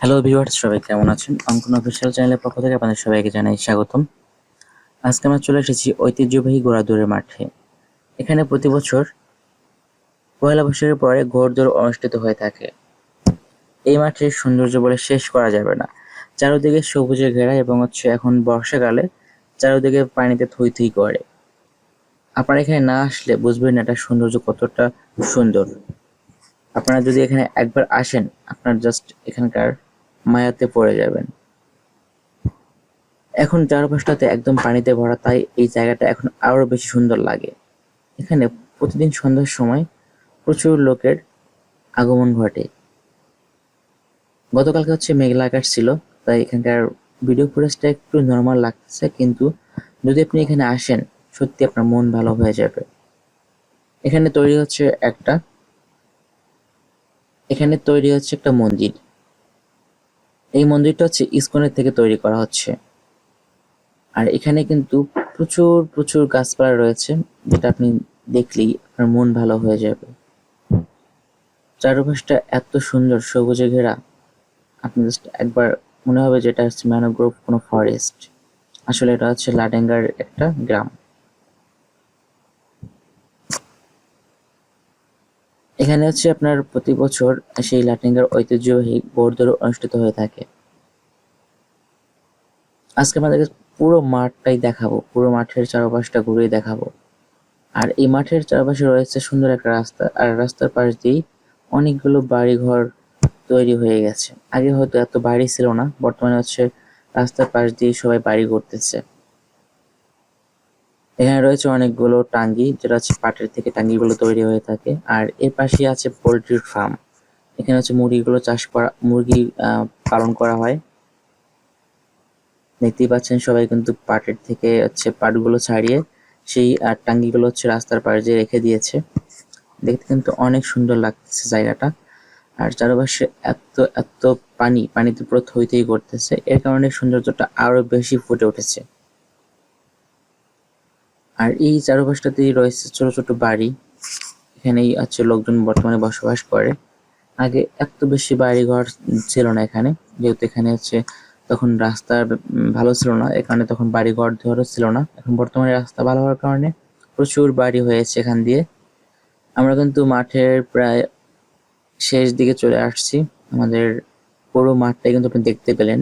Hello viewers, সবাই কেমন আছেন? অঙ্কন অফিসিয়াল চ্যানেলের পক্ষ থেকে আপনাদের সবাইকে জানাই স্বাগতম। আজকে আমরা চলে এসেছি ঐতিহ্যবাহী ঘোড়াদৌড়ের মাঠে। এখানে প্রতি বছর পয়লা বৈশাখের পরে ঘোড়দৌড় অনুষ্ঠিত হয়ে থাকে। এই মাঠের সৌন্দর্য বলে শেষ করা যাবে না। চারদিকে সবুজে ঘেরা এবং এখন বর্ষাকালে চারদিকে পানিতে থই থই করে। আপনারা এখানে না আসলে বুঝবেন না এটার সৌন্দর্য কতটা সুন্দর। আপনারা যদি এখানে একবার আসেন, আপনার জাস্ট এখানকার মায়াতে পড়ে যাবেন। এখন চারপাশটাতে একদম পানিতে ভরা, তাই এই জায়গাটা এখন আরো বেশি সুন্দর লাগে। এখানে প্রতিদিন সন্ধ্যার সময় প্রচুর লোকের আগমন ঘটে। গতকালকে মেঘলা আকাশ ছিল, তাই এখানকার ভিডিও ফুটেজটা একটু নর্মাল লাগতেছে, কিন্তু যদি আপনি এখানে আসেন সত্যি আপনার মন ভালো হয়ে যাবে। এখানে তৈরি হচ্ছে একটা একটা মন্দির। এই মন্দিরটা ইসকনের থেকে তৈরি করা হচ্ছে। আর এখানে কিন্তু প্রচুর প্রচুর গাছপালা রয়েছে, যেটা আপনি দেখলেই আপনার মন ভালো হয়ে যাবে। চারপাশটা এত সুন্দর সবুজে ঘেরা, আপনি জাস্ট একবার মনে হবে যে এটা হচ্ছে ম্যানগ্রোভ কোনো ফরেস্ট। আসলে এটা হচ্ছে লাডেঙ্গার একটা গ্রাম। এখানে আপনার প্রতি বছর সেই লাডেঙ্গার ঐতিহ্যবাহী ঘোড়দৌড় অনুষ্ঠিত হয়ে থাকে। আজকে আমাদেরকে পুরো মাঠটাই দেখাবো, পুরো মাঠের চারপাশটা ঘুরে দেখাবো। আর এই মাঠের চারপাশে রয়েছে সুন্দর একটা রাস্তা, আর রাস্তার পাশ দিয়েই অনেকগুলো বাড়ি ঘর তৈরি হয়ে গেছে। আগে হয়তো এত বাড়ি ছিল না, বর্তমানে রাস্তার পাশ দিয়ে সবাই বাড়ি করতেছে। এখানে রয়েছে অনেকগুলো টাঙ্গি, যেটা পাটের থেকে টাঙ্গিগুলো তৈরি হয়ে থাকে। আর এর পাশে আছে পোল্ট্রির ফার্ম। এখানে মুরগি পালন করা হয়। দেখতেই পাচ্ছেন সবাই কিন্তু পাটের থেকে পাটগুলো ছাড়িয়ে সেই টাঙ্গিগুলো রাস্তার পাশে দিয়ে রেখে দিয়েছে। দেখতে কিন্তু অনেক সুন্দর লাগতেছে জায়গাটা। আর চারপাশে এত এত পানিতে পুরো থই থই করতেছে, এর কারণে সৌন্দর্যটা আরো বেশি ফুটে উঠেছে। আর এই চারপাশটাতেই রয়েছে ছোট ছোট বাড়ি। এখানেই লোকজন বর্তমানে বসবাস করে। আগে এত বেশি বাড়ি ঘর ছিল না এখানে, যেহেতু এখানে তখন রাস্তা ভালো ছিল না, এখানে তখন বাড়ি ঘর ধরও ছিল না। এখন বর্তমানে রাস্তা ভালো হওয়ার কারণে প্রচুর বাড়ি হয়েছে এখান দিয়ে। আমরা কিন্তু মাঠের প্রায় শেষ দিকে চলে আসছি। আমাদের পুরো মাঠটাই কিন্তু আপনি দেখতে পেলেন,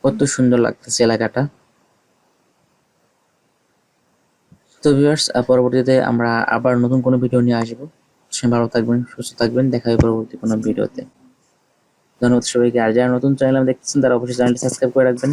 কত সুন্দর লাগতেছে এলাকাটা। তো ভিউয়ার্স, পরবর্তীতে আমরা আবার নতুন কোনো ভিডিও নিয়ে আসবো। ভালো থাকবেন, সুস্থ থাকবেন, দেখা হবে পরবর্তী কোনো ভিডিওতে। ধন্যবাদ সবাইকে। আর যারা নতুন চ্যানেল দেখতেছেন তারা অবশ্যই চ্যানেলটি সাবস্ক্রাইব করে রাখবেন।